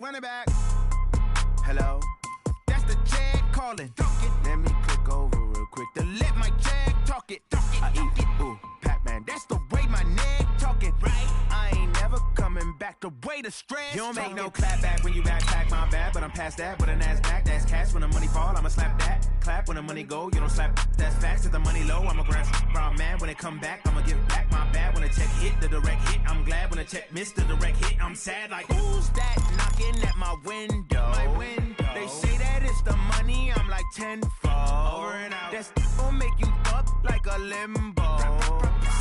run it back. Hello, that's the Jag calling. Let me click over real quick to let my Jag talk it. I eat it, ooh, Pac-Man, that's the way my neck talking. Right, I ain't never coming back the way the stress. You don't make no clap back when you backpack, my bad, but I'm past that. With a NASDAQ, that's cash. When the money fall, I'ma slap that. Clap when the money go, you don't slap. That's facts. If the money low, I'ma grab brown man. When it come back, I'ma give back my bad. When the check hit, the direct hit, I'm glad. When the check missed the direct hit, I'm sad. Like, who's that knocking at my window? They say that it's the money, I'm like tenfold. Over and out. That's gon' make you fuck like a limbo.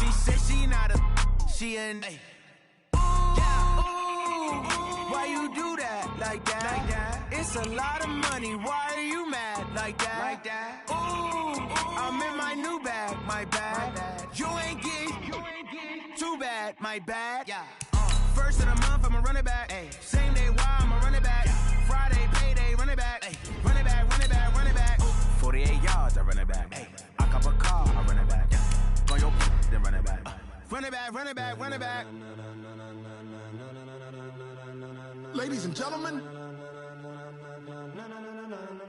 She said she not a, she an. Why you do that like that? It's a lot of money. Why are you mad like that? Ooh, I'm in my new bag, my bad. You ain't get too bad, my bad. First of the month, I'ma run it back. Same day, why I'ma run it back. Friday, payday, run it back. Run it back, run it back, run it back. 48 yards, I run it back. I cop a car, I run it back. Go your then run it back. Run it back, run it back, run it back. Ladies and gentlemen,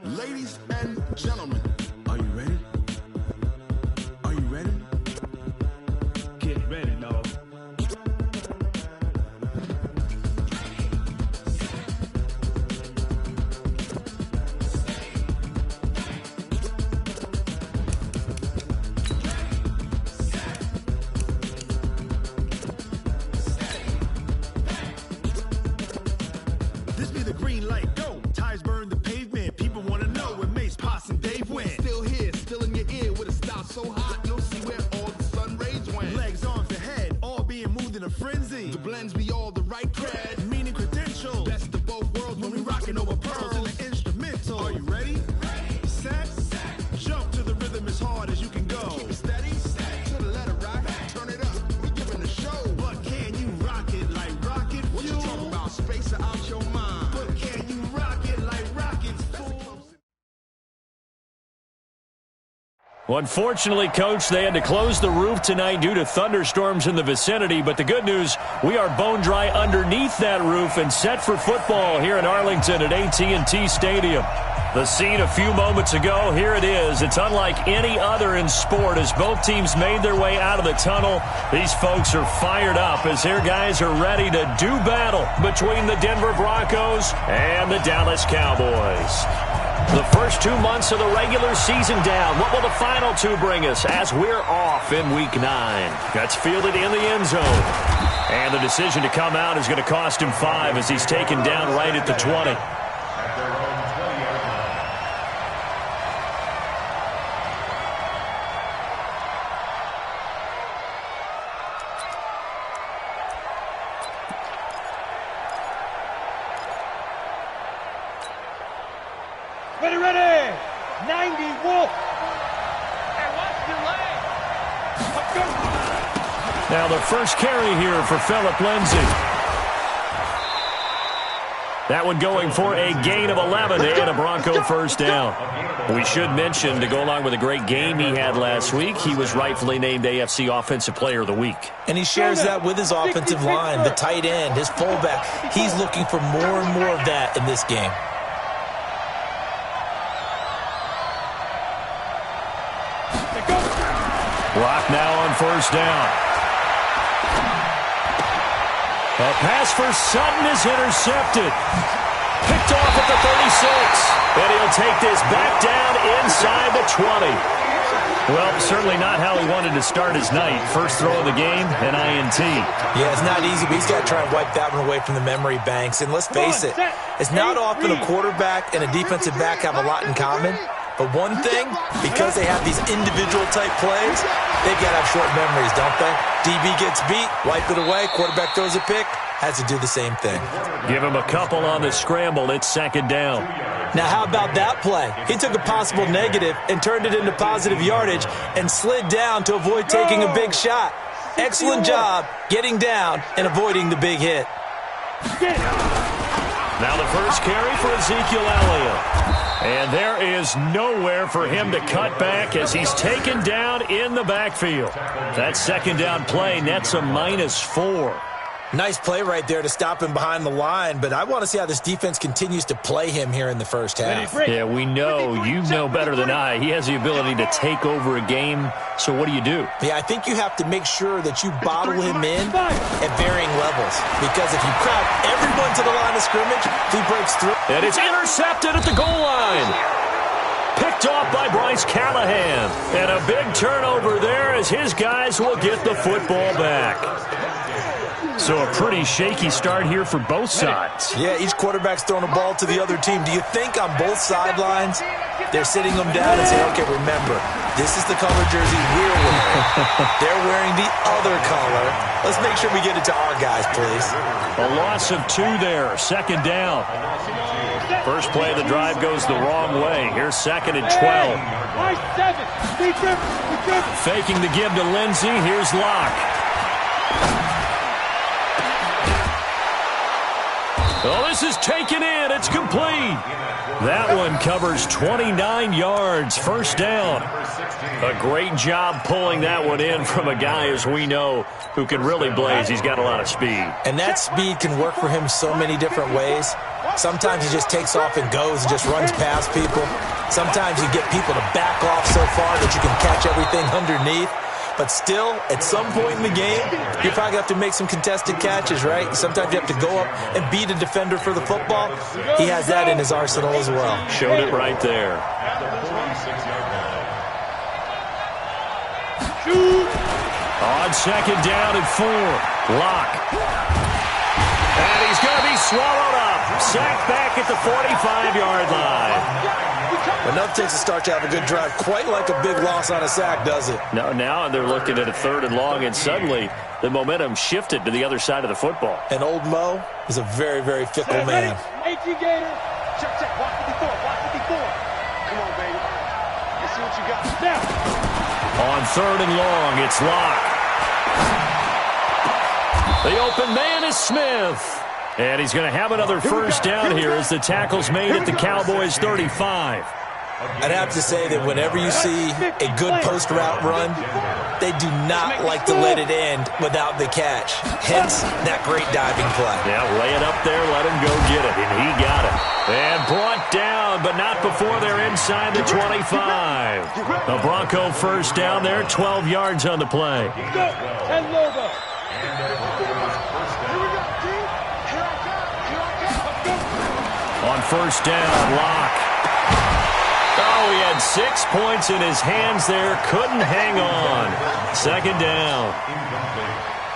ladies and gentlemen, are you ready? Are you ready? Get ready, dog. This be the green light, go. Tires burn the pavement. People want to know where Mace, Poss, and Dave went. Still here, still in your ear with a style so hot, you'll see where all the sun rays went. Legs, arms, and head, all being moved in a frenzy. The blends be all the right cred, meaning credentials. Best of both worlds when we rockin' over pearls in the instrumental. Are you ready? Set, jump to the rhythm as hard as you can go. Keep it steady, to the letter rock, turn it up, we giving the show. But can you rock it like rocket fuel? What you talking about, space out your mind? But can you rock it like rockets full? Well, unfortunately, Coach, they had to close the roof tonight due to thunderstorms in the vicinity. But the good news, we are bone dry underneath that roof and set for football here in Arlington at AT&T Stadium. The scene a few moments ago, here it is. It's unlike any other in sport as both teams made their way out of the tunnel. These folks are fired up as their guys are ready to do battle between the Denver Broncos and the Dallas Cowboys. The first 2 months of the regular season down. What will the final two bring us as we're off in Week 9? That's fielded in the end zone. And the decision to come out is going to cost him 5 as he's taken down right at the 20. Ready! 90 Wolf! And watch your leg! Now the first carry here for Phillip Lindsay. That one going for a gain of 11 and a Bronco first down. We should mention, to go along with a great game he had last week, he was rightfully named AFC Offensive Player of the Week. And he shares that with his offensive line, the tight end, his fullback. He's looking for more and more of that in this game. Rock now on first down. A pass for Sutton is intercepted. Picked off at the 36. And he'll take this back down inside the 20. Well, certainly not how he wanted to start his night. First throw of the game, an INT. Yeah, it's not easy, but he's got to try and wipe that one away from the memory banks. And let's face it, it's not often a quarterback and a defensive back have a lot in common. But one thing, because they have these individual-type plays, they've got to have short memories, don't they? DB gets beat, wipe it away, quarterback throws a pick, has to do the same thing. Give him a couple on the scramble. It's second down. Now, how about that play? He took a possible negative and turned it into positive yardage and slid down to avoid taking a big shot. Excellent job getting down and avoiding the big hit. Now the first carry for Ezekiel Elliott. And there is nowhere for him to cut back as he's taken down in the backfield. That second down play nets a -4. Nice play right there to stop him behind the line, but I want to see how this defense continues to play him here in the first half. Yeah, we know. You know better than I. He has the ability to take over a game, so what do? Yeah, I think you have to make sure that you bottle him in at varying levels, because if you crowd everyone to the line of scrimmage, if he breaks through. And it's intercepted at the goal line. Picked off by Bryce Callahan. And a big turnover there as his guys will get the football back. So a pretty shaky start here for both sides. Yeah, each quarterback's throwing a ball to the other team. Do you think on both sidelines they're sitting them down and saying, okay, remember, this is the color jersey we're wearing. They're wearing the other color. Let's make sure we get it to our guys, please. A loss of 2 there, second down. First play of the drive goes the wrong way. Here's second and 12. Faking the give to Lindsey. Here's Locke. Oh, this is taken in. It's complete. That one covers 29 yards. First down. A great job pulling that one in from a guy, as we know, who can really blaze. He's got a lot of speed. And that speed can work for him so many different ways. Sometimes he just takes off and goes and just runs past people. Sometimes you get people to back off so far that you can catch everything underneath. But still, at some point in the game, you probably have to make some contested catches, right? Sometimes you have to go up and beat a defender for the football. He has that in his arsenal as well. Showed it right there. On second down and 4. Locke. And he's going to be swallowed up. Sacked back at the 45-yard line. Enough takes to start to have a good drive. Quite like a big loss on a sack, does it? No, now they're looking at a 3rd and long, and suddenly the momentum shifted to the other side of the football. And old Mo is a very, very fickle man. Check, watch 54, watch 54. Come on, baby. Let's see what you got. Now. On 3rd and long, it's Locke. The open man is Smith. And he's going to have another first down here as the tackle's made at the Cowboys' 35. I'd have to say that whenever you see a good post route run, they do not like to let it end without the catch. Hence, that great diving play. Yeah, lay it up there, let him go get it, and he got it. And brought down, but not before they're inside the 25. The Bronco first down there, 12 yards on the play. On first down, Locke. Oh, he had 6 points in his hands there. Couldn't hang on. Second down.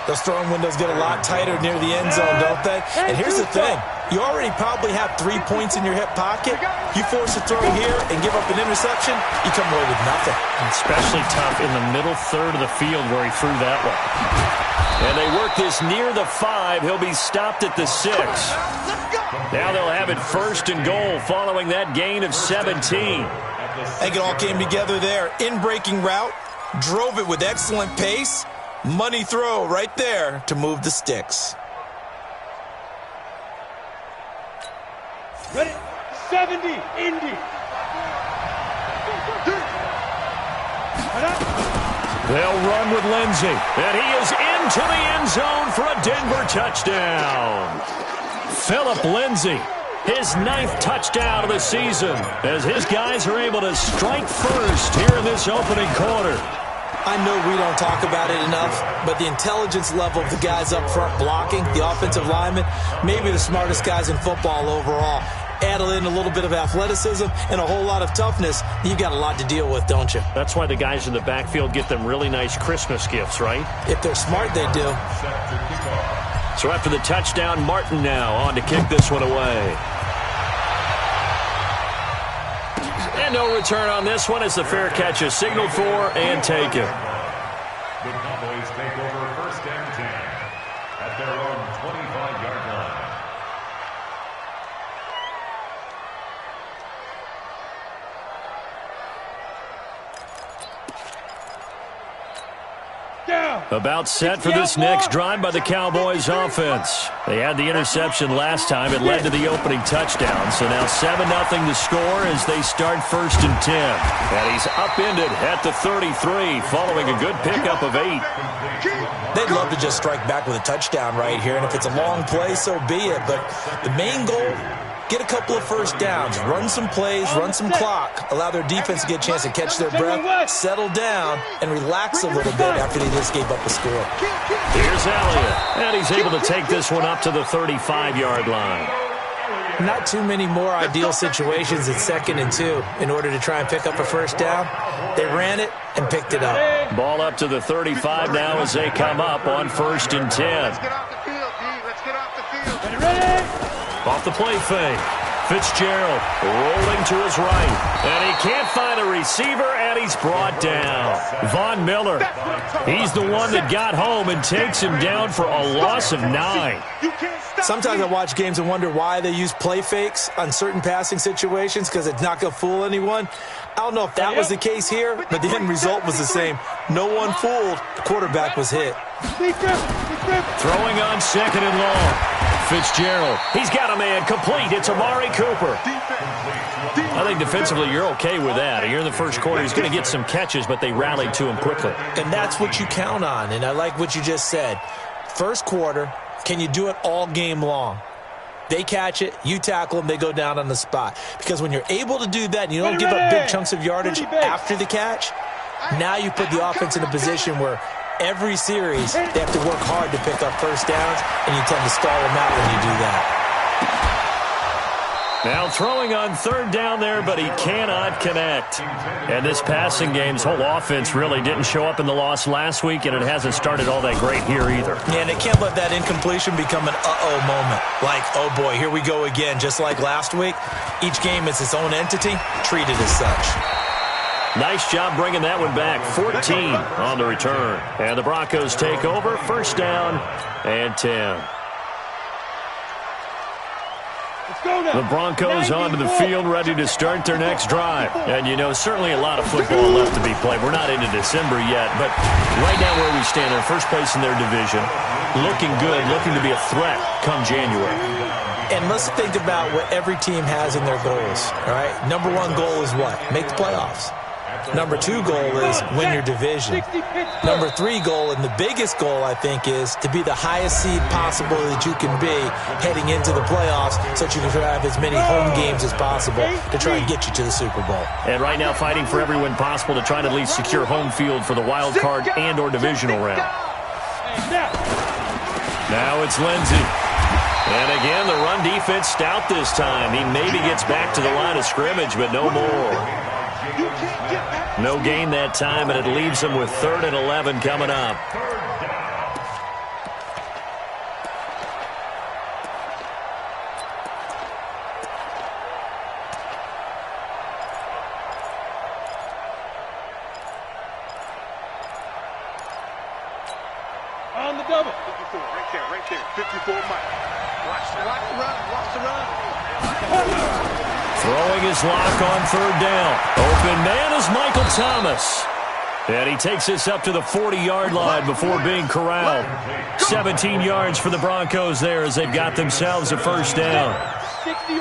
Those throwing windows get a lot tighter near the end zone, don't they? And here's the thing. You already probably have 3 points in your hip pocket. You force a throw here and give up an interception, you come away with nothing. Especially tough in the middle third of the field where he threw that one. And they work this near the 5. He'll be stopped at the 6. Now they'll have it 1st and goal following that gain of 17. I think it all came together there. In-breaking route, drove it with excellent pace. Money throw right there to move the sticks. Ready? 70, Indy. They'll run with Lindsey, and he is into the end zone for a Denver touchdown. Phillip Lindsey, his 9th touchdown of the season, as his guys are able to strike first here in this opening quarter. I know we don't talk about it enough, but the intelligence level of the guys up front blocking, the offensive linemen, maybe the smartest guys in football overall. Add in a little bit of athleticism and a whole lot of toughness, you got a lot to deal with, don't you? That's why the guys in the backfield get them really nice Christmas gifts, right? If they're smart, they do. So after the touchdown, Martin now on to kick this one away. And no return on this one as the fair catch is signaled for and taken. The Cowboys take over 1st and 10 at their own 25-yard line. About set for this next drive by the Cowboys offense. They had the interception last time. It led to the opening touchdown. So now 7-0 the score as they start 1st and 10. And he's upended at the 33 following a good pickup of 8. They'd love to just strike back with a touchdown right here. And if it's a long play, so be it. But the main goal, get a couple of first downs, run some plays, run some clock, allow their defense to get a chance to catch their breath, settle down, and relax a little bit after they just gave up a score. Here's Elliott, and he's able to take this one up to the 35-yard line. Not too many more ideal situations at 2nd and 2 in order to try and pick up a first down. They ran it and picked it up. Ball up to the 35 now as they come up on 1st and 10. Let's get off the field, D. Let's get off the field. Ready? Off the play fake. Fitzgerald rolling to his right. And he can't find a receiver, and he's brought down. Von Miller, he's the one that got home and takes him down for a loss of 9. Sometimes I watch games and wonder why they use play fakes on certain passing situations because it's not going to fool anyone. I don't know if that was the case here, but the end result was the same. No one fooled. The quarterback was hit. Throwing on 2nd and long. Fitzgerald, he's got a man complete. It's Amari Cooper. I think defensively you're okay with that. Here in the first quarter, he's going to get some catches, but they rallied to him quickly. And that's what you count on, and I like what you just said. First quarter, can you do it all game long? They catch it, you tackle them, they go down on the spot. Because when you're able to do that and you don't give up big chunks of yardage after the catch, now you put the offense in a position where every series they have to work hard to pick up first downs, and you tend to stall them out when you do that. Now throwing on 3rd down there, but he cannot connect. And this passing game's whole offense really didn't show up in the loss last week, and it hasn't started all that great here either. Yeah, and they can't let that incompletion become an uh-oh moment. Like, oh boy, here we go again, just like last week. Each game is its own entity, treated as such. Nice job bringing that one back. 14 on the return. And the Broncos take over. 1st down and 10. The Broncos onto the field, ready to start their next drive. And, you know, certainly a lot of football left to be played. We're not into December yet, but right now where we stand, they're first place in their division. Looking good, looking to be a threat come January. And let's think about what every team has in their goals, all right? Number 1 goal is what? Make the playoffs. Number 2 goal is win your division. Number 3 goal, and the biggest goal, I think, is to be the highest seed possible that you can be heading into the playoffs so that you can have as many home games as possible to try and get you to the Super Bowl. And right now fighting for every win possible to try to at least secure home field for the wild card and or divisional round. Now it's Lindsey. And again, the run defense stout this time. He maybe gets back to the line of scrimmage, but no more. No gain that time, and it leaves them with 3rd and 11 coming up. On the double. 54, right there. 54 Mike. Watch the run. Throwing his lock on 3rd down. Open man is Michael Thomas. And he takes this up to the 40-yard line before being corralled. 17 yards for the Broncos there as they've got themselves a 1st down. 60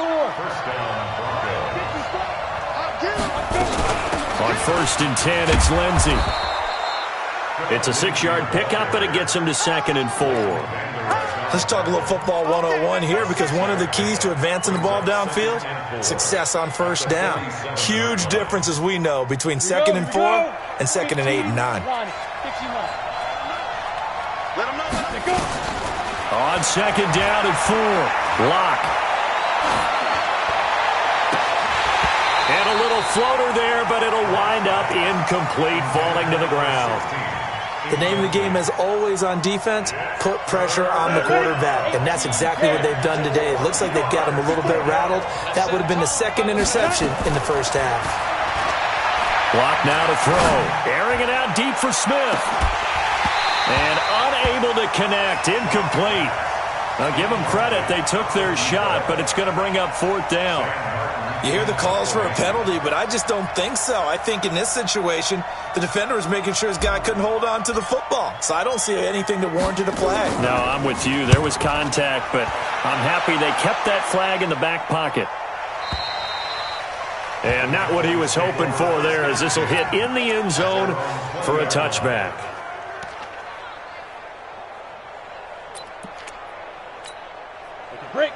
On 1st and 10, it's Lindsey. It's a 6-yard pickup, but it gets him to 2nd and 4. Let's talk a little football 101 here, because one of the keys to advancing the ball downfield, success on 1st down. Huge difference, as we know, between 2nd and 4 and 2nd and 8 and 9. On 2nd down and 4, Lock. And a little floater there, but it'll wind up incomplete, falling to the ground. The name of the game, as always on defense, put pressure on the quarterback, and that's exactly what they've done today. It looks like they've got him a little bit rattled. That would have been the 2nd interception in the 1st half. Lock now to throw. Airing it out deep for Smith. And unable to connect. Incomplete. Now give them credit. They took their shot, but it's going to bring up 4th down. You hear the calls for a penalty, but I just don't think so. I think in this situation, the defender was making sure his guy couldn't hold on to the football. So I don't see anything that warranted a flag. No, I'm with you. There was contact, but I'm happy they kept that flag in the back pocket. And not what he was hoping for there, as this will hit in the end zone for a touchback.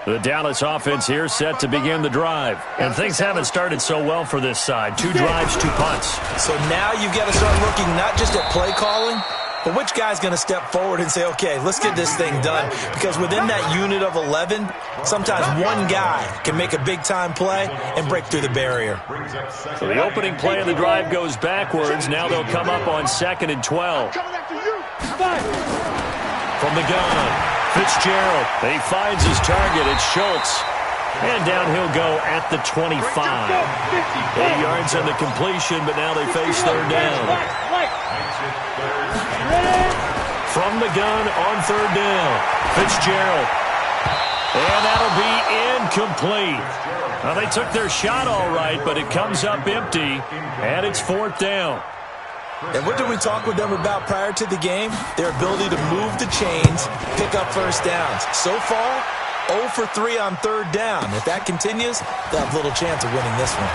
The Dallas offense here set to begin the drive. And things haven't started so well for this side. 2 drives, 2 punts. So now you've got to start looking not just at play calling, but which guy's going to step forward and say, okay, let's get this thing done. Because within that unit of 11, sometimes one guy can make a big-time play and break through the barrier. So the opening play of the drive goes backwards. Now they'll come up on 2nd and 12. From the gun. Fitzgerald, he finds his target. It's Schultz. And down he'll go at the 25. 8 yards on the completion, but now they face 3rd down. From the gun on 3rd down. Fitzgerald. And that'll be incomplete. Now, they took their shot all right, but it comes up empty, and it's 4th down. And what did we talk with them about prior to the game? Their ability to move the chains, pick up first downs. So far, 0 for 3 on 3rd down. If that continues, they'll have little chance of winning this one.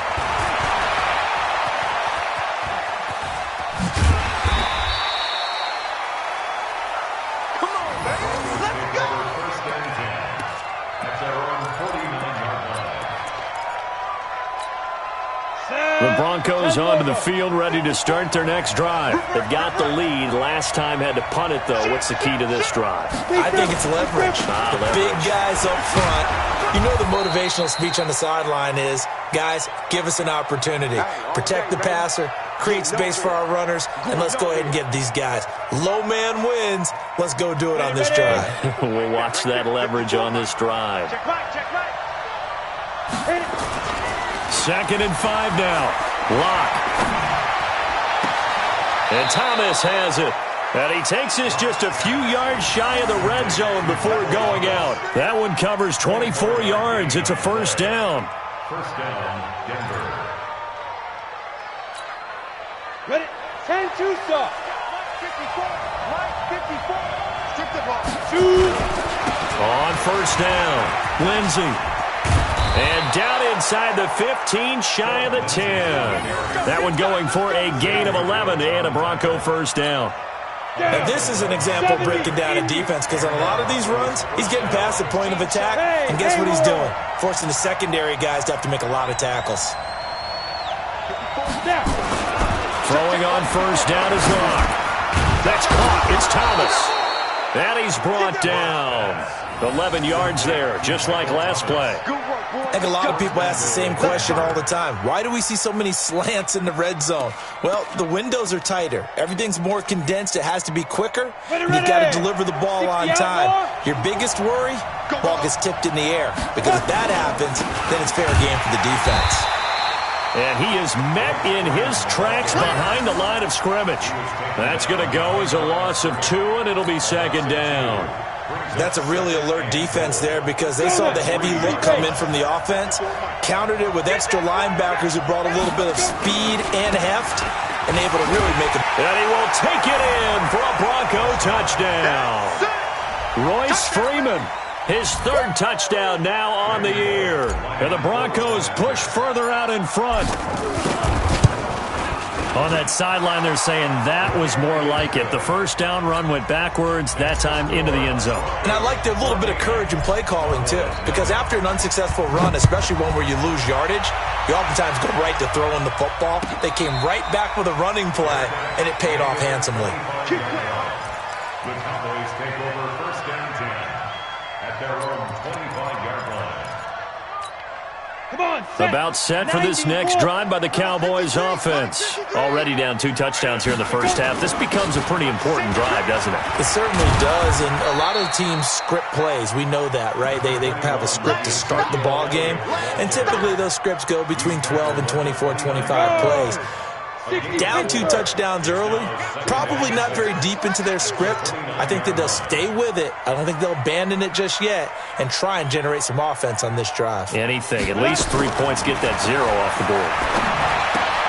Come on, baby. Let's go. First and 10. At their own 49-yard line. The Broncos onto the field, ready to start their next drive. They've got the lead. Last time had to punt it, though. What's the key to this drive? I think it's leverage. The big guys up front. You know the motivational speech on the sideline is, guys, give us an opportunity. Protect the passer, create space for our runners, and let's go ahead and get these guys. Low man wins. Let's go do it on this drive. We'll watch that leverage on this drive. Check right, check right. Hit it. 2nd and 5 now. Lock. And Thomas has it. And he takes this just a few yards shy of the red zone before going out. That one covers 24 yards. It's a 1st down. First down, Denver. Ready? 10 2 stop. 54. Right 54. Strip the ball. Shoot. On 1st down, Lindsey. And down inside the 15, shy of the 10. That one going for a gain of 11 and a Bronco 1st down. And this is an example of breaking down a defense, because on a lot of these runs, he's getting past the point of attack, and guess what he's doing? Forcing the secondary guys to have to make a lot of tackles. Throwing on 1st down is Locke. That's caught. It's Thomas. And he's brought down. 11 yards there, just like last play. I think a lot of people ask the same question all the time. Why do we see so many slants in the red zone? Well, the windows are tighter. Everything's more condensed. It has to be quicker. And you've got to deliver the ball on time. Your biggest worry? Ball gets tipped in the air. Because if that happens, then it's fair game for the defense. And he is met in his tracks behind the line of scrimmage. That's going to go as a loss of 2, and it'll be 2nd down. That's a really alert defense there, because they saw the heavy look come in from the offense, countered it with extra linebackers who brought a little bit of speed and heft, and able to really make it. And he will take it in for a Bronco touchdown. Royce Freeman, his 3rd touchdown now on the year. And the Broncos push further out in front. On that sideline, they're saying that was more like it. The 1st down run went backwards, that time into the end zone. And I like their little bit of courage in play calling, too. Because after an unsuccessful run, especially one where you lose yardage, you oftentimes go right to throwing the football. They came right back with a running play, and it paid off handsomely. The Cowboys take over 1st and 10 at their own 25-yard line. About set for this next drive by the Cowboys offense. Already down 2 touchdowns here in the 1st half. This becomes a pretty important drive, doesn't it? It certainly does, and a lot of teams script plays. We know that, right? They have a script to start the ball game, and typically those scripts go between 12 and 24, 25 plays. Down 2 touchdowns early, probably not very deep into their script. I think that they'll stay with it. I don't think they'll abandon it just yet and try and generate some offense on this drive. Anything. At least 3 points, get that 0 off the board.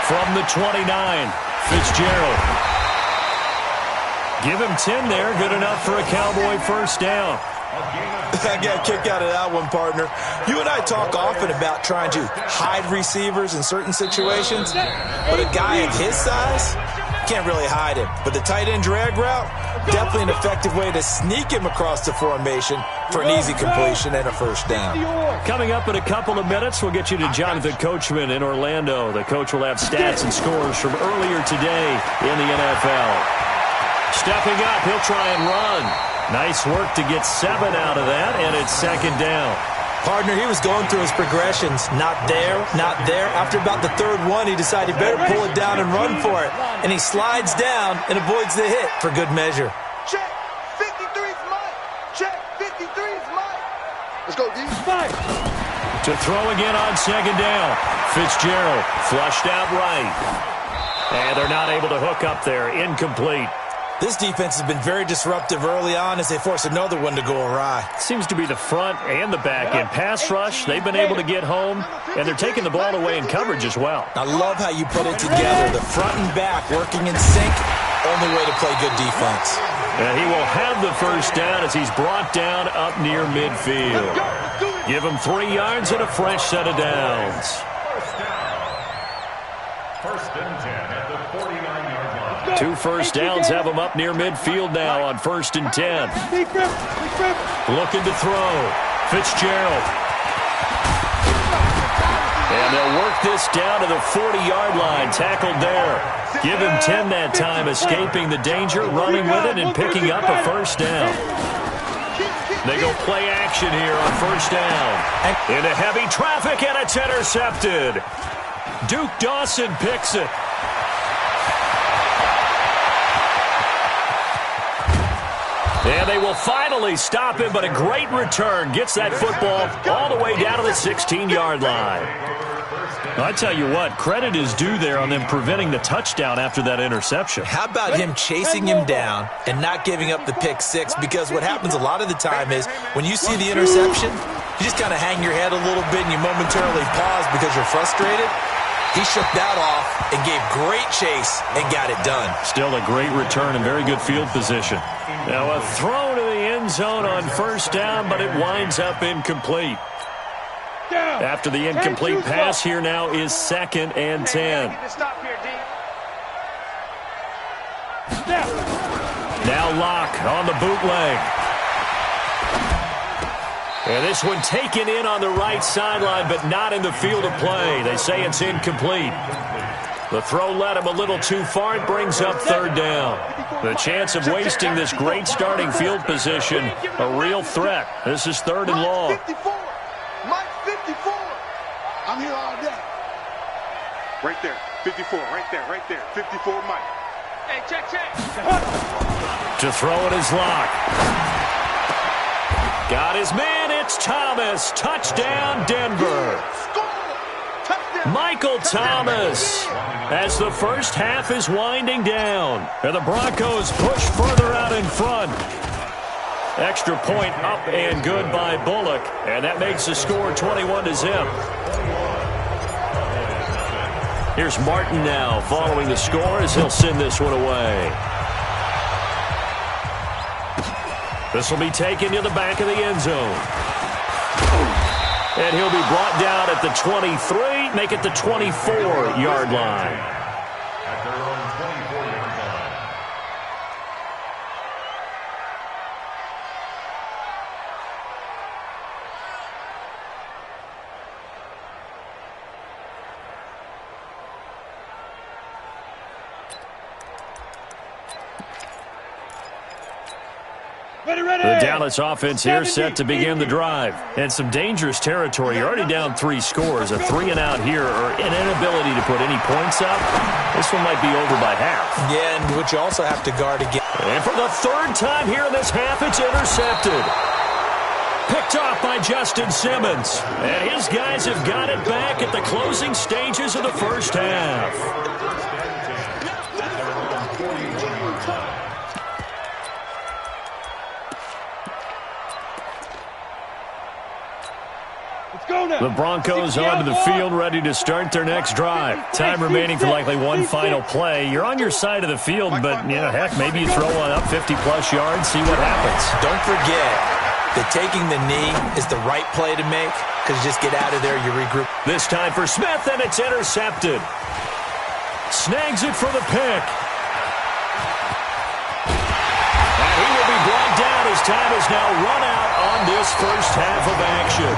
From the 29, Fitzgerald. Give him 10 there. Good enough for a Cowboy first down. I got a kick out of that one, partner. You and I talk often about trying to hide receivers in certain situations, but a guy of his size can't really hide him. But the tight end drag route, definitely an effective way to sneak him across the formation for an easy completion and a first down. Coming up in a couple of minutes, we'll get you to Jonathan Coachman in Orlando. The coach will have stats and scores from earlier today in the NFL. Stepping up, he'll try and run. Nice work to get 7 out of that, and it's second down. Partner, he was going through his progressions. Not there, not there. After about the third one, he decided he better pull it down and run for it. And he slides down and avoids the hit for good measure. Check. 53's Mike. Check. 53's Mike. Let's go, D. Mike. To throw again on second down. Fitzgerald flushed out right. And they're not able to hook up there. Incomplete. This defense has been very disruptive early on as they force another one to go awry. Seems to be the front and the back end. Pass rush, they've been able to get home, and they're taking the ball away in coverage as well. I love how you put it together. The front and back working in sync, only way to play good defense. And he will have the first down as he's brought down up near midfield. Give him 3 yards and a fresh set of downs. First and 10 at the 49-yard line. 2 first downs have him up near midfield now on first and 10. Looking to throw. Fitzgerald. And they'll work this down to the 40-yard line. Tackled there. Give him 10 that time, escaping the danger, running with it, and picking up a first down. They go play action here on first down. Into heavy traffic, and it's intercepted. Duke Dawson picks it. And they will finally stop him, but a great return. Gets that football all the way down to the 16-yard line. I tell you what, credit is due there on them preventing the touchdown after that interception. How about him chasing him down and not giving up the pick six? Because what happens a lot of the time is when you see the interception, you just kind of hang your head a little bit and you momentarily pause because you're frustrated. He shook that off and gave great chase and got it done. Still a great return and very good field position. Now a throw to the end zone on first down, but it winds up incomplete. After the incomplete pass, here now is second and 10. Now Locke on the bootleg. And this one taken in on the right sideline, but not in the field of play. They say it's incomplete. The throw led him a little too far. It brings up third down. The chance of wasting this great starting field position, a real threat. This is third and long. Mike 54. I'm here all day. Right there. 54. Right there. 54 Mike. Hey, check. To throw it is Locke. Got his man. It's Thomas. Touchdown, Denver. Michael Thomas as the first half is winding down. And the Broncos push further out in front. Extra point up and good by Bullock. And that makes the score 21-0. Here's Martin now following the score as he'll send this one away. This will be taken to the back of the end zone. And he'll be brought down at the 23, make it the 24-yard line. At their own 24-yard line. The Dallas offense here set to begin the drive. And some dangerous territory. You're already down 3 scores. A 3-and-out here or an inability to put any points up. This one might be over by half. Yeah, and what you also have to guard again. And for the third time here in this half, it's intercepted. Picked off by Justin Simmons. And his guys have got it back at the closing stages of the first half. The Broncos onto the field, ready to start their next drive. Time remaining for likely one final play. You're on your side of the field, but, heck, maybe you throw one up 50-plus yards, see what happens. Don't forget that taking the knee is the right play to make, because you just get out of there, you regroup. This time for Smith, and it's intercepted. Snags it for the pick. And he will be brought down as time is now run out on this first half of action.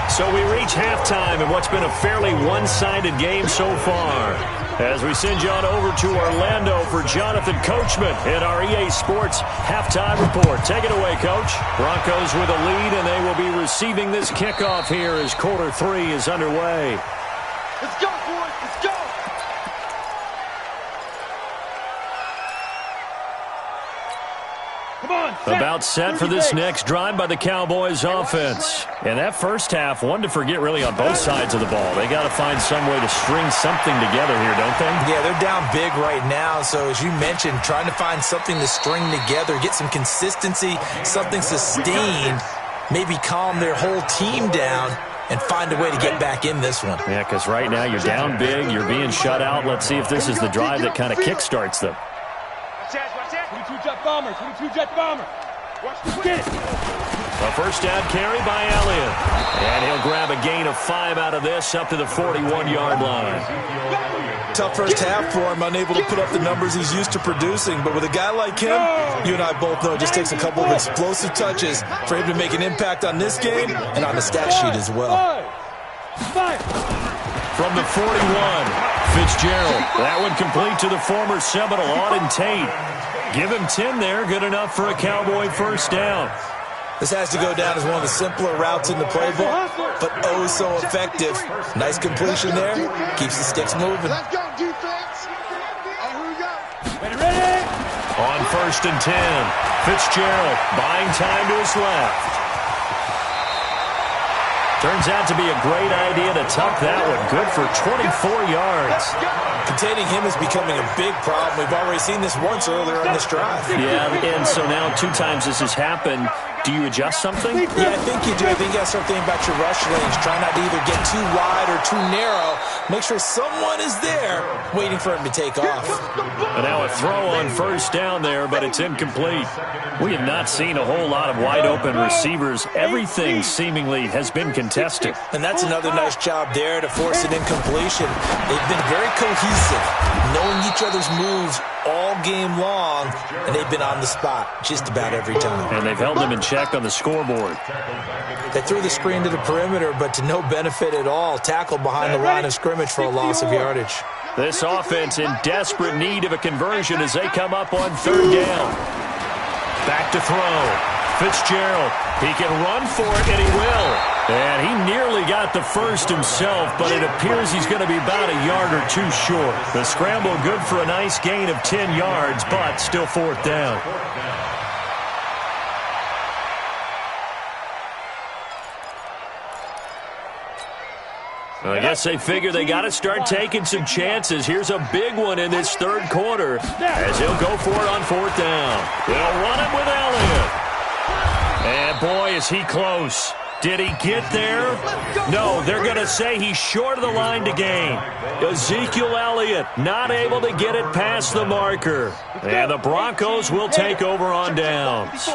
So we reach halftime in what's been a fairly one-sided game so far. As we send you on over to Orlando for Jonathan Coachman in our EA Sports Halftime Report. Take it away, Coach. Broncos with a lead, and they will be receiving this kickoff here as quarter 3 is underway. Let's go, boys. Let's go. About set for this next drive by the Cowboys offense. And that first half, one to forget really on both sides of the ball. They got to find some way to string something together here, don't they? Yeah, they're down big right now. So as you mentioned, trying to find something to string together, get some consistency, something sustained, maybe calm their whole team down and find a way to get back in this one. Yeah, because right now you're down big, you're being shut out. Let's see if this is the drive that kind of kickstarts them. 22-jet bomber, 22-jet bomber. Get it. A first down carry by Elliott. And he'll grab a gain of 5 out of this up to the 41-yard line. Tough first half for him, unable to put up the numbers he's used to producing. But with a guy like him, you and I both know it just takes a couple of explosive touches for him to make an impact on this game and on the stat sheet as well. From the 41, Fitzgerald. That one complete to the former Seminole, Auden Tate. Give him 10 there, good enough for a Cowboy first down. This has to go down as one of the simpler routes in the playbook, but oh so effective. Nice completion there, keeps the sticks moving. Let's go, defense. Here we go. Ready? On first and 10, Fitzgerald buying time to his left. Turns out to be a great idea to tuck that one. Good for 24 yards. Containing him is becoming a big problem. We've already seen this once earlier in this drive. Yeah, and so now 2 times this has happened. Do you adjust something? Yeah, I think you do. I think you got to start thinking about your rush lanes. Try not to either get too wide or too narrow. Make sure someone is there waiting for him to take off. And now a throw on first down there, but it's incomplete. We have not seen a whole lot of wide-open receivers. Everything seemingly has been contested. And that's another nice job there to force an incompletion. They've been very cohesive, knowing each other's moves all game long, and they've been on the spot just about every time. And they've held them in check on the scoreboard. They threw the screen to the perimeter, but to no benefit at all. Tackled behind the line of scrimmage for a loss of yardage. This offense in desperate need of a conversion as they come up on third down. Back to throw. Fitzgerald, he can run for it, and he will. And he nearly got the first himself, but it appears he's going to be about a yard or 2 short. The scramble good for a nice gain of 10 yards, but still fourth down. I guess they figure they got to start taking some chances. Here's a big one in this third quarter as he'll go for it on fourth down. They'll run it with Elliott. And boy, is he close. Did he get there? No, they're going to say he's short of the line to gain. Ezekiel Elliott not able to get it past the marker. And the Broncos will take over on downs.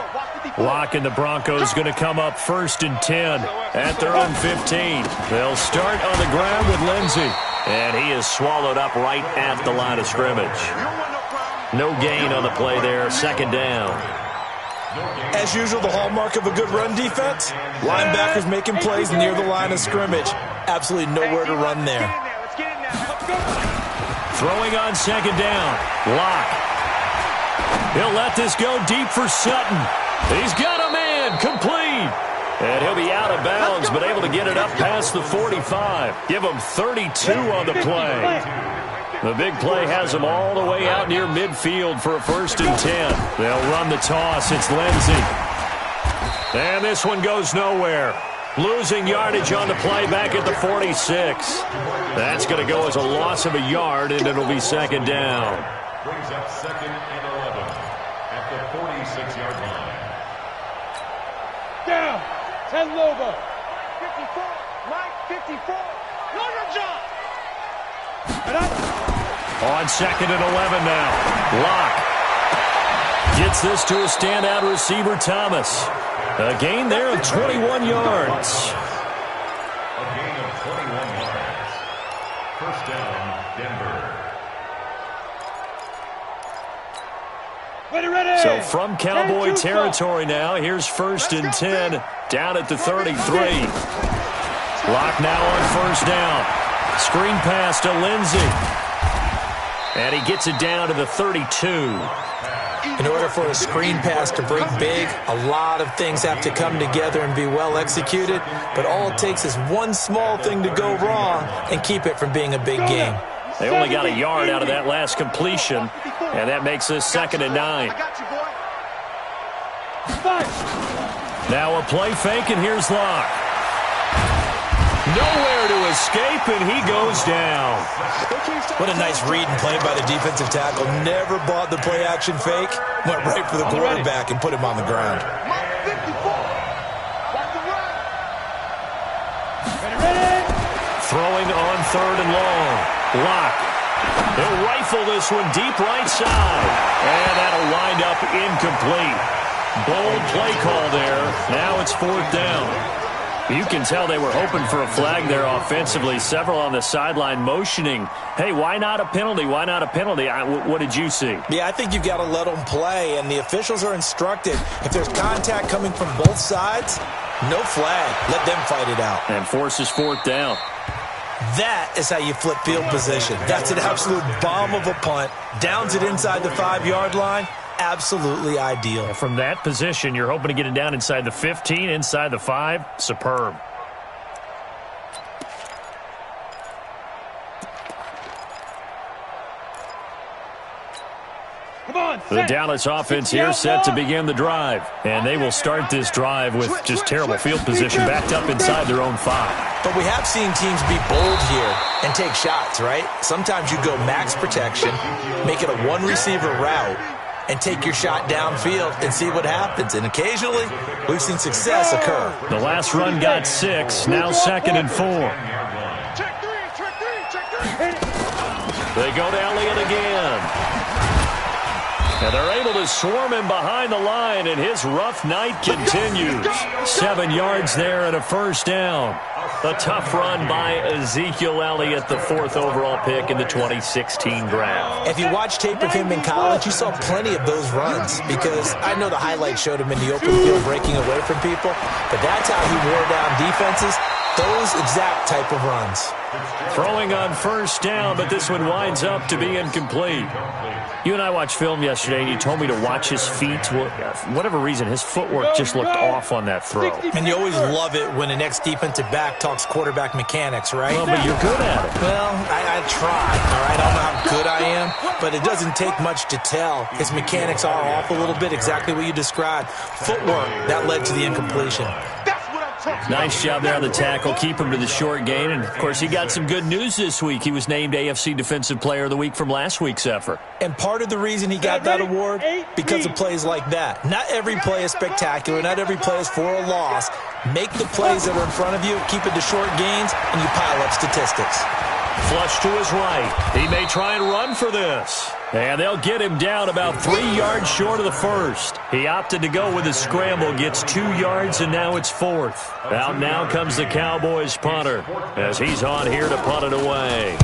Locke and the Broncos going to come up first and 10 at their own 15. They'll start on the ground with Lindsey. And he is swallowed up right at the line of scrimmage. No gain on the play there, second down. As usual, the hallmark of a good run defense, linebackers making plays near the line of scrimmage. Absolutely nowhere to run there. Throwing on second down, Locke. He'll let this go deep for Sutton. He's got a man, complete. And he'll be out of bounds, but able to get it up past the 45. Give him 32 on the play. The big play has them all the way out near midfield for a first and 10. They'll run the toss. It's Lindsey. And this one goes nowhere. Losing yardage on the play back at the 46. That's going to go as a loss of a yard, and it'll be second down. Brings up second and 11 at the 46-yard line. Down. 10 Lobo. 54. Mike. 54. Know your job. On 2nd and 11 now. Locke gets this to a standout receiver, Thomas. A gain there of 21 yards. A gain of 21 yards. First down, Denver. Ready. So from Cowboy territory now, here's 1st and 10 down at the 33. Locke now on 1st down. Screen pass to Lindsey. And he gets it down to the 32. In order for a screen pass to break big, a lot of things have to come together and be well executed. But all it takes is one small thing to go wrong and keep it from being a big game. They only got a yard out of that last completion, and that makes this 2nd and 9. Now a play fake, and here's Locke. Nowhere to escape, and he goes down. What a nice read and play by the defensive tackle. Never bought the play-action fake. Went right for the quarterback and put him on the ground. Throwing on 3rd and long. Locke. He'll rifle this one deep right side. And that'll wind up incomplete. Bold play call there. Now it's 4th down. You can tell they were hoping for a flag there offensively. Several on the sideline motioning, hey, why not a penalty? Why not a penalty? What did you see? Yeah, I think you've got to let them play, and the officials are instructed. If there's contact coming from both sides, no flag. Let them fight it out. And forces 4th down. That is how you flip field position. That's an absolute bomb of a punt. Downs it inside the 5-yard line. Absolutely ideal. From that position, you're hoping to get it down inside the 15, inside the 5. Superb. The Dallas offense here set to begin the drive. And they will start this drive with just terrible field position backed up inside their own 5. But we have seen teams be bold here and take shots, right? Sometimes you go max protection, make it a one-receiver route, and take your shot downfield and see what happens. And occasionally, we've seen success occur. The last run got 6, now 2nd and 4. They go to Elliott again. And they're able to swarm him behind the line, and his rough night continues. 7 yards there and a 1st down. A tough run by Ezekiel Elliott, the 4th overall pick in the 2016 draft. If you watch tape of him in college, you saw plenty of those runs, because I know the highlights showed him in the open field breaking away from people, but that's how he wore down defenses, those exact type of runs. Throwing on 1st down, but this one winds up to be incomplete. You and I watched film yesterday, and you told me to watch his feet. For whatever reason, his footwork just looked off on that throw. And you always love it when an ex-defensive back talks quarterback mechanics, right? Well, but you're good at it. Well, I try, all right? I don't know how good I am, but it doesn't take much to tell. His mechanics are off a little bit, exactly what you described. Footwork, that led to the incompletion. Nice job there on the tackle. Keep him to the short gain. And, of course, he got some good news this week. He was named AFC Defensive Player of the Week from last week's effort. And part of the reason he got that award, because of plays like that. Not every play is spectacular. Not every play is for a loss. Make the plays that are in front of you, keep it to short gains, and you pile up statistics. Flush to his right. He may try and run for this. And they'll get him down about 3 yards short of the 1st. He opted to go with a scramble, gets 2 yards, and now it's 4th. Out now comes the Cowboys punter as he's on here to punt it away.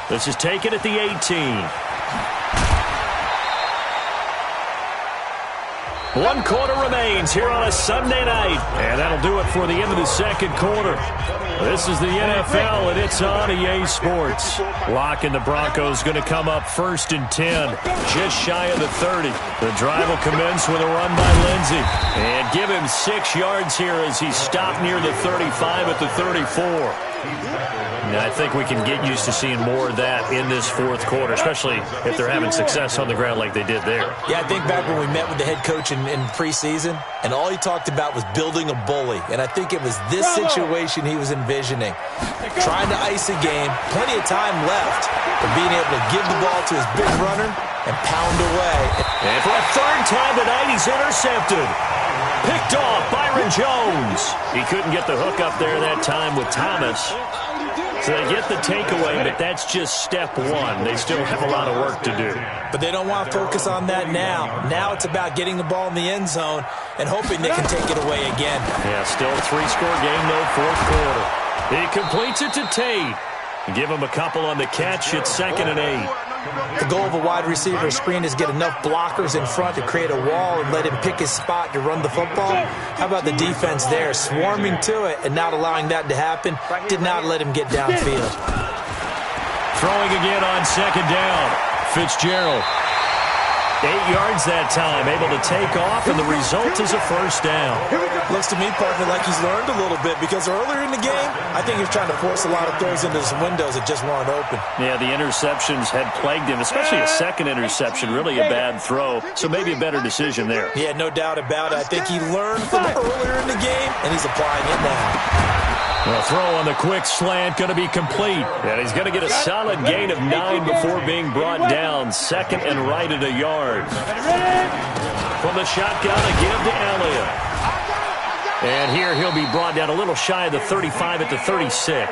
This is taken at the 18. 1 quarter remains here on a Sunday night. And that'll do it for the end of the 2nd quarter. This is the NFL, and it's on EA Sports. Locke and the Broncos going to come up 1st and 10, just shy of the 30. The drive will commence with a run by Lindsey. And give him 6 yards here as he stopped near the 35 at the 34. And I think we can get used to seeing more of that in this 4th quarter, especially if they're having success on the ground like they did there. Yeah, I think back when we met with the head coach in preseason, and all he talked about was building a bully. And I think it was this situation he was envisioning. Trying to ice a game, plenty of time left, but being able to give the ball to his big runner and pound away. And for a 3rd time tonight, he's intercepted. Picked off, Byron Jones. He couldn't get the hook up there that time with Thomas. So they get the takeaway, but that's just step one. They still have a lot of work to do. But they don't want to focus on that now. Now it's about getting the ball in the end zone and hoping they can take it away again. Yeah, still a 3-score game, though, fourth quarter. He completes it to Tate. Give him a couple on the catch. It's 2nd and 8. The goal of a wide receiver screen is get enough blockers in front to create a wall and let him pick his spot to run the football. How about the defense there, swarming to it and not allowing that to happen? Did not let him get downfield. Throwing again on 2nd down. Fitzgerald. 8 yards that time, able to take off, and the result is a first down. Looks to me, partner, like he's learned a little bit because earlier in the game, I think he was trying to force a lot of throws into some windows that just weren't open. Yeah, the interceptions had plagued him, especially a second interception, really a bad throw, so maybe a better decision there. Yeah, no doubt about it. I think he learned from earlier in the game, and he's applying it now. The throw on the quick slant going to be complete. And he's going to get a solid gain of 9 before being brought down. 2nd and right at a yard. From the shotgun, a give to Elliott. And here he'll be brought down a little shy of the 35 at the 36.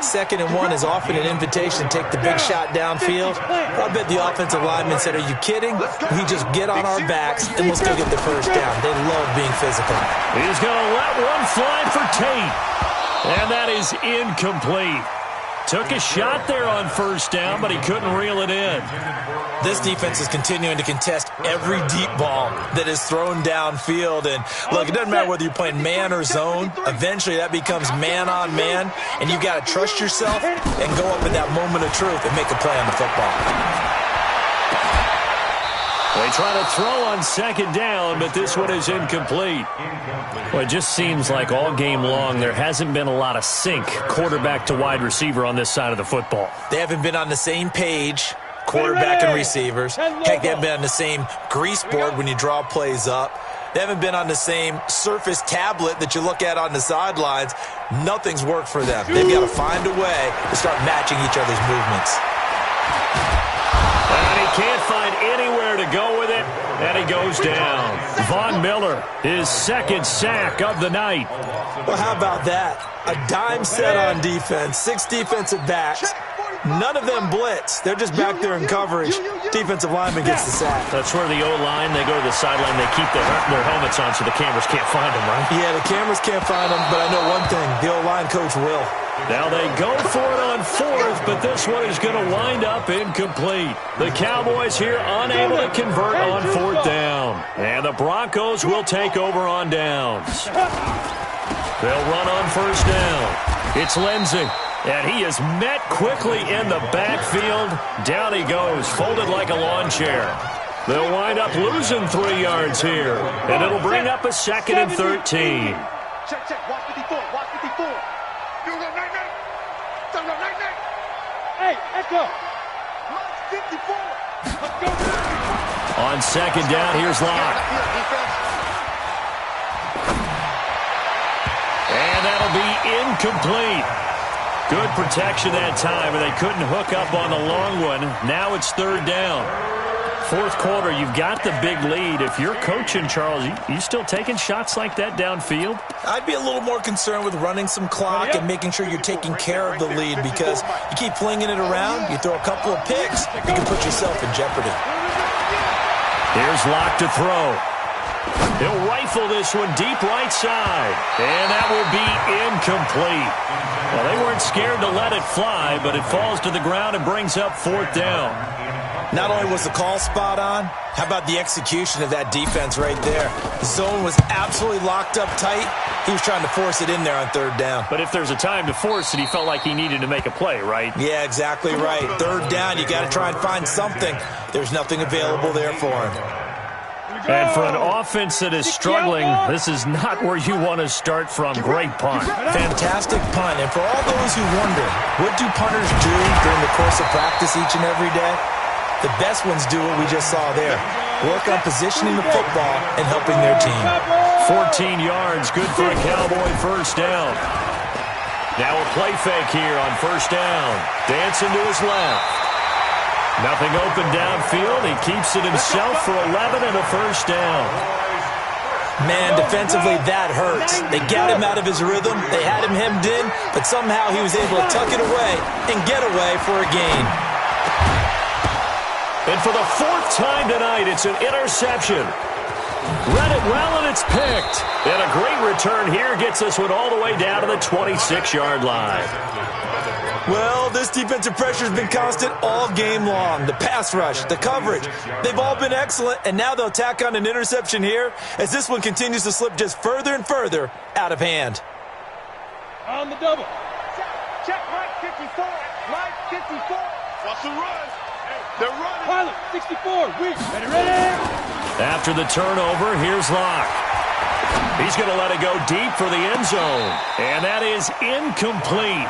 2nd and 1 is often an invitation to take the big shot downfield. I bet the offensive lineman said, are you kidding? We just get on our backs and we'll still get the first down. They love being physical. He's going to let one fly for Tate. And that is incomplete. Took a shot there on first down, but he couldn't reel it in. This defense is continuing to contest every deep ball that is thrown downfield. And, look, it doesn't matter whether you're playing man or zone. Eventually that becomes man-on-man, and you've got to trust yourself and go up in that moment of truth and make a play on the football. They try to throw on 2nd down, but this one is incomplete. Well, it just seems like all game long there hasn't been a lot of sync quarterback to wide receiver on this side of the football. They haven't been on the same page, quarterback and receivers. Heck, they haven't been on the same grease board when you draw plays up. They haven't been on the same surface tablet that you look at on the sidelines. Nothing's worked for them. They've got to find a way to start matching each other's movements. And he can't find anywhere to go with it, and he goes down. Von Miller, his 2nd sack of the night. Well, how about that? A dime set on defense, 6 defensive backs. None of them blitz. They're just back there in coverage. Defensive lineman gets the sack. That's where the O-line, they go to the sideline, they keep their helmets on so the cameras can't find them, right? Yeah, the cameras can't find them, but I know one thing. The O-line coach will. Now they go for it on 4th, but this one is going to wind up incomplete. The Cowboys here unable to convert on 4th down. And the Broncos will take over on downs. They'll run on 1st down. It's Lindsey. And he is met quickly in the backfield. Down he goes, folded like a lawn chair. They'll wind up losing 3 yards here. And it'll bring up a 2nd and 13. Check. Watch 54. Watch 54. Hey, Echo. Watch 54. Let's go. On 2nd down, here's Locke. And that'll be incomplete. Good protection that time, and they couldn't hook up on the long one. Now it's 3rd down. 4th quarter, you've got the big lead. If you're coaching, Charles, you still taking shots like that downfield? I'd be a little more concerned with running some clock and making sure you're taking care of the lead, because you keep flinging it around, you throw a couple of picks, you can put yourself in jeopardy. Here's Locke to throw. He'll rifle this one deep right side, and that will be incomplete. Well, they weren't scared to let it fly, but it falls to the ground and brings up 4th down. Not only was the call spot on, how about the execution of that defense right there? The zone was absolutely locked up tight. He was trying to force it in there on 3rd down. But if there's a time to force it, he felt like he needed to make a play, right? Yeah, exactly right. 3rd down, you got to try and find something. There's nothing available there for him. And for an offense that is struggling, this is not where you want to start from. Great punt. Fantastic punt. And for all those who wonder, what do punters do during the course of practice each and every day? The best ones do what we just saw there. Work on positioning the football and helping their team. 14 yards, good for a Cowboy first down. Now a play fake here on 1st down. Dancing to his left. Nothing open downfield. He keeps it himself for 11 and a first down. Man, defensively, that hurts. They got him out of his rhythm. They had him hemmed in, but somehow he was able to tuck it away and get away for a gain. And for the 4th time tonight, it's an interception. Read it well, and it's picked. And a great return here gets this one all the way down to the 26-yard line. Well, this defensive pressure has been constant all game long. The pass rush, the coverage, they've all been excellent, and now they'll tack on an interception here as this one continues to slip just further and further out of hand. On the double. Check right 54. Right 54. Watch the run. They're running. Pilot 64. Ready. After the turnover, here's Locke. He's going to let it go deep for the end zone. And that is incomplete.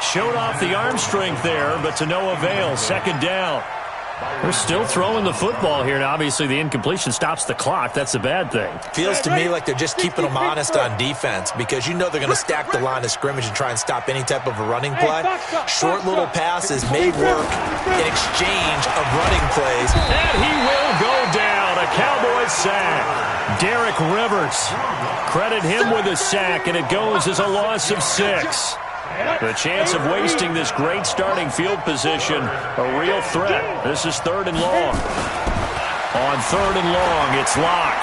Showed off the arm strength there, but to no avail. 2nd down. They're still throwing the football here, and obviously the incompletion stops the clock. That's a bad thing. Feels to me like they're just keeping them honest on defense because you know they're going to stack the line of scrimmage and try and stop any type of a running play. Short little passes may work in exchange of running plays. And he will go down. A Cowboys sack. Derek Rivers. Credit him with a sack, and it goes as a loss of 6. The chance of wasting this great starting field position, a real threat. This is 3rd and long. On 3rd and long, it's Locke.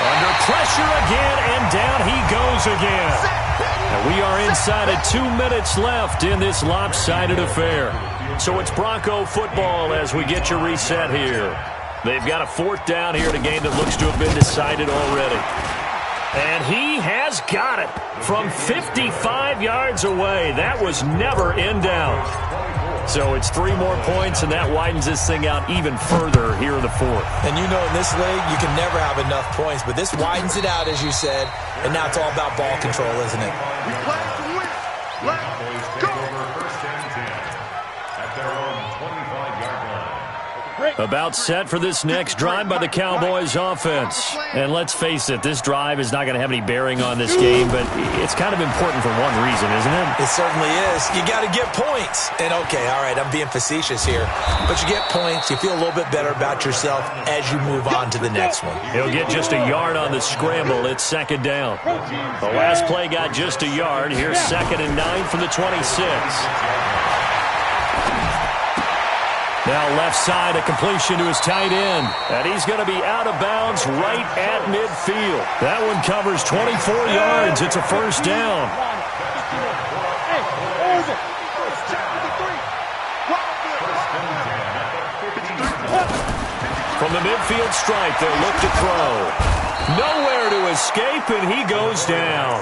Under pressure again, and down he goes again. And we are inside of 2 minutes left in this lopsided affair. So it's Bronco football as we get you reset here. They've got a 4th down here in a game that looks to have been decided already. And he has got it from 55 yards away. That was never in doubt. So it's 3 more points, and that widens this thing out even further here in the 4th. And you know in this league, you can never have enough points, but this widens it out, as you said, and now it's all about ball control, isn't it? We play to win. Let's go. First and 10 at their own 25-yard line. About set for this next drive by the Cowboys offense. And let's face it, this drive is not going to have any bearing on this game, but it's kind of important for one reason, isn't it? It certainly is. You got to get points. And okay, all right, I'm being facetious here, but you get points, you feel a little bit better about yourself as you move on to the next one. He'll get just a yard on the scramble. It's 2nd down. The last play got just a yard. Here's 2nd and 9 from the 26. Now left side, a completion to his tight end. And he's going to be out of bounds right at midfield. That one covers 24 yards. It's a 1st down. From the midfield stripe, they'll look to throw. Nowhere to escape, and he goes down.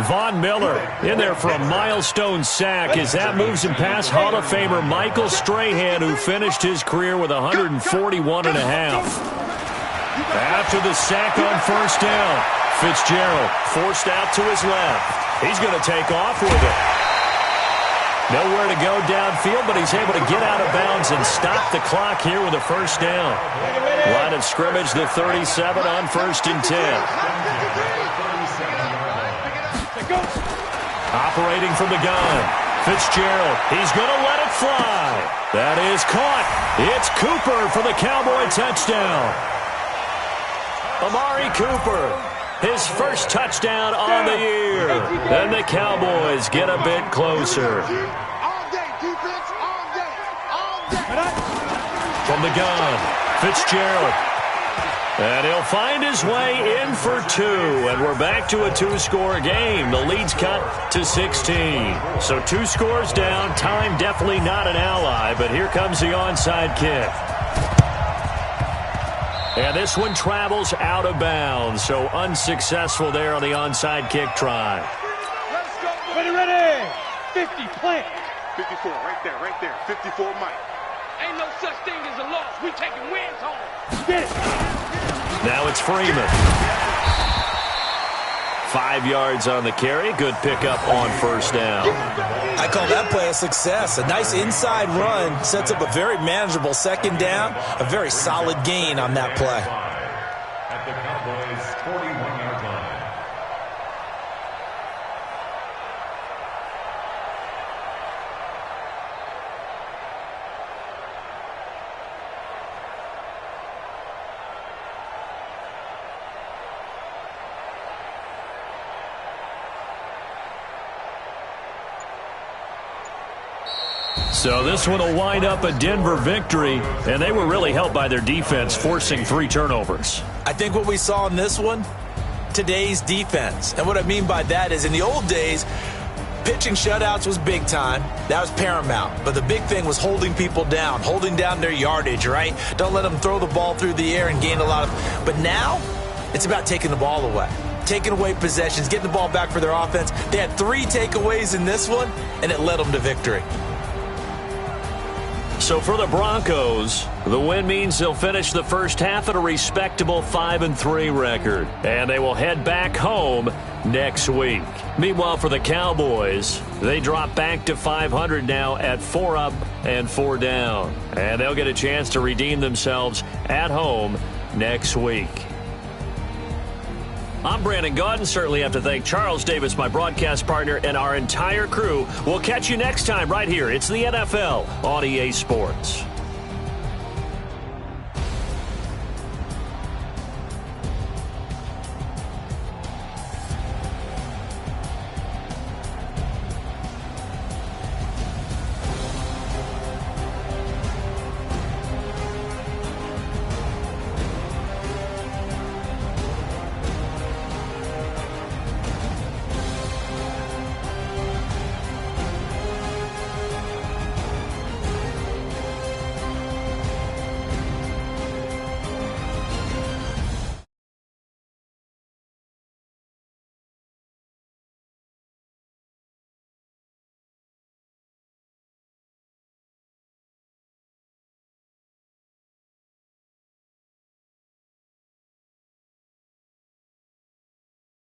Von Miller in there for a milestone sack as that moves him past Hall of Famer Michael Strahan, who finished his career with 141 and a half. After the sack on 1st down, Fitzgerald forced out to his left. He's going to take off with it. Nowhere to go downfield, but he's able to get out of bounds and stop the clock here with a 1st down. Line of scrimmage, the 37 on 1st and 10. Operating from the gun. Fitzgerald, he's going to let it fly. That is caught. It's Cooper for the Cowboy touchdown. Amari Cooper, his first touchdown on the year. And the Cowboys get a bit closer. From the gun, Fitzgerald. And he'll find his way in for 2. And we're back to a 2-score game. The lead's cut to 16. So 2 scores down. Time definitely not an ally. But here comes the onside kick. And this one travels out of bounds. So unsuccessful there on the onside kick try. Let's go. Ready. 50, plant. 54, right there. 54, Mike. Ain't no such thing as a loss. We taking wins home. Get it. Now it's Freeman. 5 yards on the carry. Good pickup on 1st down. I call that play a success. A nice inside run sets up a very manageable 2nd down. A very solid gain on that play. At the Cowboys' 41-yard line. So this one will wind up a Denver victory, and they were really helped by their defense, forcing 3 turnovers. I think what we saw in this one, today's defense. And what I mean by that is in the old days, pitching shutouts was big time. That was paramount. But the big thing was holding people down, holding down their yardage, right? Don't let them throw the ball through the air and gain a lot of. But now, it's about taking the ball away. Taking away possessions, getting the ball back for their offense. They had 3 takeaways in this one, and it led them to victory. So for the Broncos, the win means they'll finish the first half at a respectable 5-3 record. And they will head back home next week. Meanwhile, for the Cowboys, they drop back to 500 now at 4 up and 4 down. And they'll get a chance to redeem themselves at home next week. I'm Brandon Gaudin. Certainly have to thank Charles Davis, my broadcast partner, and our entire crew. We'll catch you next time right here. It's the NFL on EA Sports.